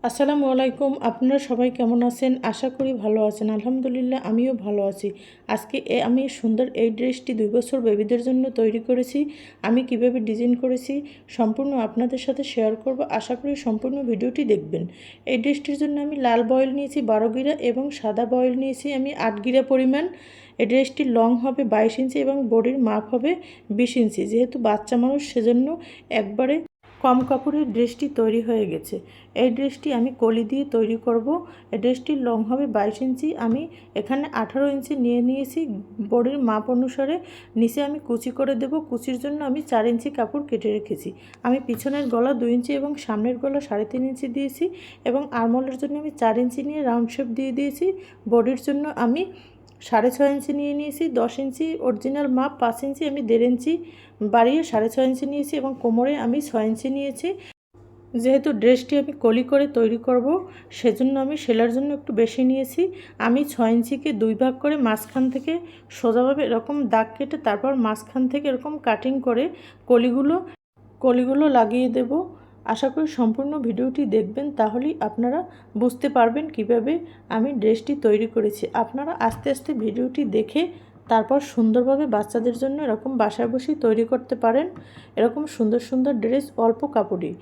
আসসালামু আলাইকুম। আপনারা সবাই কেমন আছেন? আশা করি ভালো আছেন। আলহামদুলিল্লাহ আমিও ভালো আছি। আজকে আমি সুন্দর এই ড্রেসটি 2 বছর বেবিদের জন্য তৈরি করেছি। আমি কিভাবে ডিজাইন করেছি সম্পূর্ণ আপনাদের সাথে শেয়ার করব। আশা করি সম্পূর্ণ ভিডিওটি দেখবেন। এই ড্রেসটির জন্য আমি লাল বয়েল নিয়েছি 12 গিরা এবং সাদা বয়েল নিয়েছি আমি 8 গিরা পরিমাণ। এই ড্রেসটির লং হবে 22 ইঞ্চি এবং বডির মাপ হবে 20 ইঞ্চি। যেহেতু বাচ্চা মানুষ সেজন্য একবারে কম কাপড়ের ড্রেসটি তৈরি হয়ে গেছে। এই ড্রেসটি আমি কলি দিয়ে তৈরি করব। এই ড্রেসটির লং হবে 22 ইঞ্চি। আমি এখানে 18 ইঞ্চি নিয়ে নিয়েছি বডির মাপ অনুসারে। নিচে আমি কুচি করে দেব। কুচির জন্য আমি 4 ইঞ্চি কাপড় কেটে রেখেছি। আমি পিছনের গলা 2 ইঞ্চি এবং সামনের গলা 3.5 ইঞ্চি দিয়েছি এবং আরমোলের জন্য আমি 4 ইঞ্চি নিয়ে রাউন্ড শেপ দিয়ে দিয়েছি। বডির জন্য আমি 6.5 ইঞ্চি নিয়ে নিয়েছি। 10 ইঞ্চি অরিজিনাল মাপ, 5 ইঞ্চি আমি 1.5 ইঞ্চি বাড়িয়ে 6.5 ইঞ্চি নিয়েছি এবং কোমরে আমি 6 ইঞ্চি নিয়েছি। যেহেতু ড্রেসটি আমি কলি করে তৈরি করব সেজন্য আমি সেলার জন্য একটু বেশি নিয়েছি। আমি 6 ইঞ্চিকে 2 ভাগ করে মাঝখান থেকে সোজাভাবে এরকম দাগ কেটে তারপর মাঝখান থেকে এরকম কাটিং করে কলিগুলো লাগিয়ে দেব। আশা করি সম্পূর্ণ ভিডিওটি দেখবেন, তাহলেই আপনারা বুঝতে পারবেন কিভাবে আমি ড্রেসটি তৈরি করেছি। আপনারা আস্তে আস্তে ভিডিওটি দেখে তারপর সুন্দরভাবে বাচ্চাদের জন্য এরকম বাসায় বসেই তৈরি করতে পারেন। এরকম সুন্দর সুন্দর ড্রেস অল্প কাপড়ে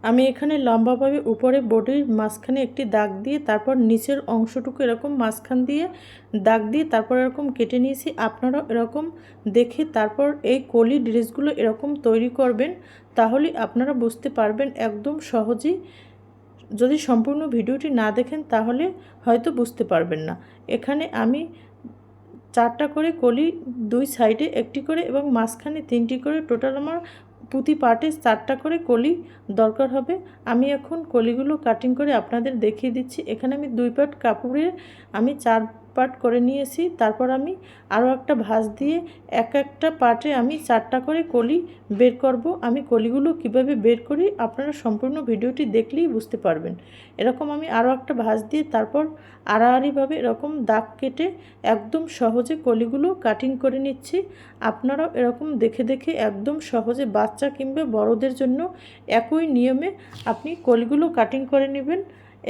আমি এখানে লম্বাভাবে উপরে বডির মাঝখানে একটি দাগ দিয়ে তারপর নিচের অংশটুকু এরকম মাঝখান দিয়ে দাগ দিয়ে তারপর এরকম কেটে নিয়েছি। আপনারাও এরকম দেখে তারপর এই কলি ড্রেসগুলো এরকম তৈরি করবেন, তাহলে আপনারা বুঝতে পারবেন একদম সহজেই। যদি সম্পূর্ণ ভিডিওটি না দেখেন তাহলে হয়তো বুঝতে পারবেন না। এখানে আমি 4টা করে কলি, 2 সাইডে একটি করে এবং মাঝখানে 3টি করে, টোটাল আমার প্রতি পার্টে 4টা করে কলি দরকার হবে। আমি এখন কলিগুলো কাটিং করে আপনাদের দেখিয়ে দিচ্ছি। এখানে আমি 2 পার্ট কাপড়ে আমি 4 পার্ট করে নিয়েছি। তারপর আমি আরও একটা ভাঁজ দিয়ে একটা পার্টে আমি 4টা করে কলি বের করব। আমি কলিগুলো কিভাবে বের করি আপনারা সম্পূর্ণ ভিডিওটি দেখলেই বুঝতে পারবেন। এরকম আমি আরও একটা ভাঁজ দিয়ে তারপর আড়াআড়িভাবে এরকম দাগ কেটে একদম সহজে কলিগুলো কাটিং করে নিচ্ছি। আপনারাও এরকম দেখে দেখে একদম সহজে বাচ্চা কিংবা বড়দের জন্য একই নিয়মে আপনি কলিগুলো কাটিং করে নেবেন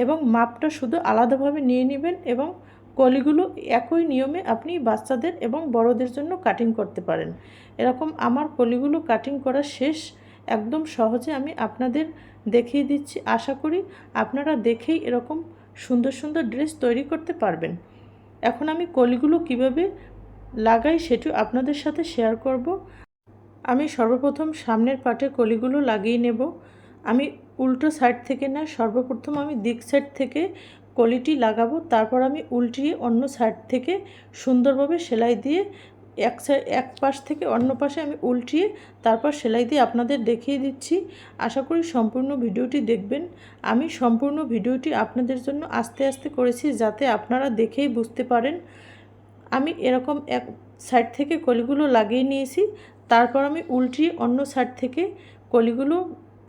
এবং মাপটা শুধু আলাদাভাবে নিয়ে নেবেন এবং কলিগুলো একই নিয়মে আপনি বাচ্চাদের এবং বড়দের জন্য কাটিং করতে পারেন। এরকম আমার কলিগুলো কাটিং করা শেষ। একদম সহজে আমি আপনাদের দেখিয়ে দিচ্ছি। আশা করি আপনারা দেখেই এরকম সুন্দর সুন্দর ড্রেস তৈরি করতে পারবেন। এখন আমি কলিগুলো কিভাবে লাগাই সেটি আপনাদের সাথে শেয়ার করব। আমি সর্বপ্রথম সামনের পাটে কলিগুলো লাগিয়ে নেব। আমি উল্টো সাইড থেকে না, সর্বপ্রথম আমি দিক সাইড থেকে কলিটি লাগাবো। তারপর আমি উল্টিয়ে অন্য সাইড থেকে সুন্দরভাবে সেলাই দিয়ে এক পাশ থেকে অন্য পাশে আমি উল্টিয়ে তারপর সেলাই দিয়ে আপনাদের দেখিয়ে দিচ্ছি। আশা করি সম্পূর্ণ ভিডিওটি দেখবেন। আমি সম্পূর্ণ ভিডিওটি আপনাদের জন্য আস্তে আস্তে করেছি যাতে আপনারা দেখেই বুঝতে পারেন। আমি এরকম এক সাইড থেকে কলিগুলো লাগিয়ে নিয়েছি। তারপর আমি উল্টিয়ে অন্য সাইড থেকে কলিগুলো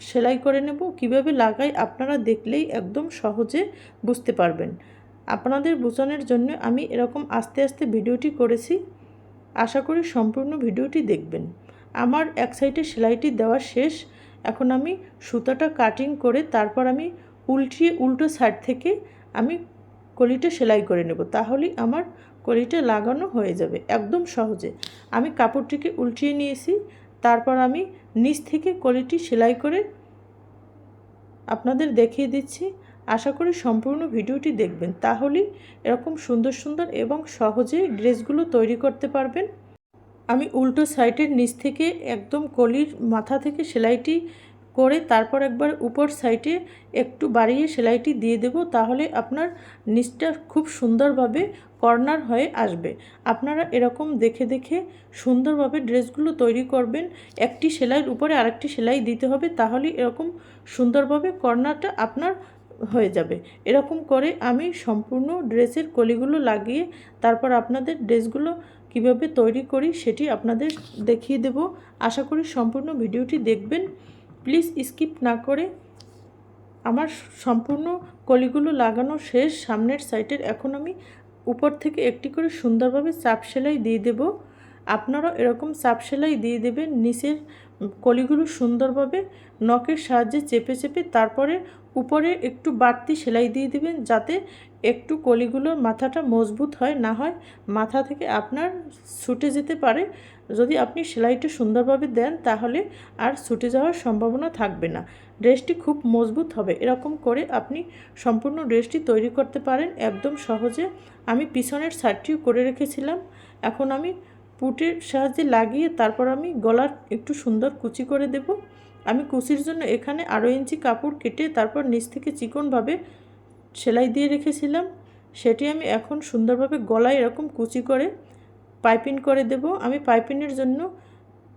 সেলাই করে নেব। কিভাবে লাগাই আপনারা দেখলেই একদম সহজে বুঝতে পারবেন। আপনাদের বোঝানোর জন্য আমি এরকম আস্তে আস্তে ভিডিওটি করেছি। আশা করি সম্পূর্ণ ভিডিওটি দেখবেন। আমার এক সাইডে সেলাইটি দেওয়া শেষ। এখন আমি সুতাটা কাটিং করে তারপর আমি উল্টিয়ে উল্টো সাইড থেকে আমি কলিটা সেলাই করে নেব, তাহলেই আমার কলিটা লাগানো হয়ে যাবে একদম সহজে। আমি কাপড়টিকে উল্টিয়ে নিয়েছি। তারপর আমি নিচ থেকে কলিটি সেলাই করে আপনাদের দেখিয়ে দিচ্ছি। আশা করি সম্পূর্ণ ভিডিওটি দেখবেন, তাহলেই এরকম সুন্দর সুন্দর এবং সহজে ড্রেসগুলো তৈরি করতে পারবেন। আমি উল্টো সাইডের নিচ থেকে একদম কলির মাথা থেকে সেলাইটি করে তারপর একবার উপর সাইডে একটু বাড়িয়ে সেলাইটি দিয়ে দেব, তাহলে আপনার নিচটা খুব সুন্দরভাবে কর্নার হয়ে আসবে। আপনারা এরকম দেখে দেখে সুন্দরভাবে ড্রেসগুলো তৈরি করবেন। একটি সেলাইয়ের উপরে আরেকটি সেলাই দিতে হবে, তাহলে এরকম সুন্দরভাবে কর্নারটা আপনার হয়ে যাবে। এরকম করে আমি সম্পূর্ণ ড্রেসের কলিগুলো লাগিয়ে তারপর আপনাদের ড্রেসগুলো কিভাবে তৈরি করি সেটি আপনাদের দেখিয়ে দেব। আশা করি সম্পূর্ণ ভিডিওটি দেখবেন। প্লিজ স্কিপ না করে। আমার সম্পূর্ণ কলিগুলো লাগানো শেষ সামনের সাইডের। এখন আমি উপর থেকে একটি করে সুন্দরভাবে চাপ সেলাই দিয়ে দেব। আপনারাও এরকম চাপ সেলাই দিয়ে দেবেন। নিচের কলিগুলো সুন্দরভাবে নখের সাহায্যে চেপে চেপে তারপরে উপরে একটু বাড়তি সেলাই দিয়ে দিবেন, যাতে একটু কলিগুলোর মাথাটা মজবুত হয়, না হয় মাথা থেকে আপনার ছুটে যেতে পারে। যদি আপনি সেলাইটা সুন্দরভাবে দেন তাহলে আর ছুটে যাওয়ার সম্ভাবনা থাকবে না, ড্রেসটি খুব মজবুত হবে। এরকম করে আপনি সম্পূর্ণ ড্রেসটি তৈরি করতে পারেন একদম সহজে। আমি পিছনের সাইডটিও করে রেখেছিলাম, এখন আমি পুটের সাহায্যে লাগিয়ে তারপর আমি গলার একটু সুন্দর কুচি করে দেব। আমি কুচির জন্য এখানে 1.5 ইঞ্চি কাপড় কেটে তারপর নিচ থেকে চিকনভাবে সেলাই দিয়ে রেখেছিলাম, সেটি আমি এখন সুন্দরভাবে গলায় এরকম কুচি করে পাইপিং করে দেব। আমি পাইপিংয়ের জন্য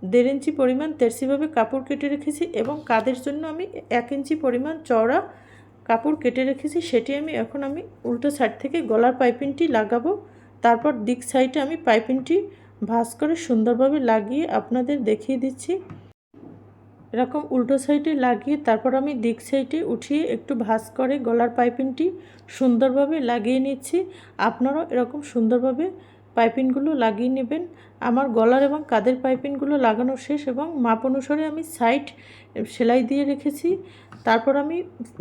1.5 ইঞ্চি পরিমাণ তেরছিভাবে কাপড় কেটে রেখেছি এবং কাঁধের জন্য আমি 1 ইঞ্চি পরিমাণ চওড়া কাপড় কেটে রেখেছি, সেটি এখন আমি উল্টো সাইড থেকে গলার পাইপিংটি লাগাবো। তারপর দিক সাইডে আমি পাইপিংটি ভাঁজ করে সুন্দরভাবে লাগিয়ে আপনাদের দেখিয়ে দিচ্ছি। এরকম উল্টো সাইডে লাগিয়ে তারপর আমি দিক সাইডে উঠিয়ে একটু ভাঁজ করে গলার পাইপিংটি সুন্দরভাবে লাগিয়ে নিচ্ছি। আপনারাও এরকম সুন্দরভাবে পাইপিংগুলো লাগিয়ে নেবেন। আমার গলার এবং কাঁধের পাইপিংগুলো লাগানো শেষ এবং মাপ অনুসারে আমি সাইড সেলাই দিয়ে রেখেছি। তারপর আমি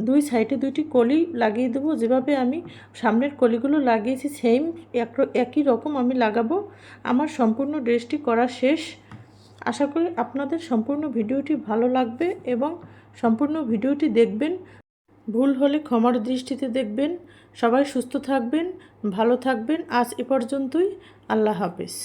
দুই সাইডে 2টি কলি লাগিয়ে দেবো। যেভাবে আমি সামনের কলিগুলো লাগিয়েছি সেম একই রকম আমি লাগাবো। আমার সম্পূর্ণ ড্রেসটি করা শেষ। আশা করি আপনাদের সম্পূর্ণ ভিডিওটি ভালো লাগবে এবং সম্পূর্ণ ভিডিওটি দেখবেন। ভুল হলে ক্ষমার দৃষ্টিতে দেখবেন। সবাই সুস্থ থাকবেন, ভালো থাকবেন। আজ এ পর্যন্তই। আল্লাহ হাফেজ।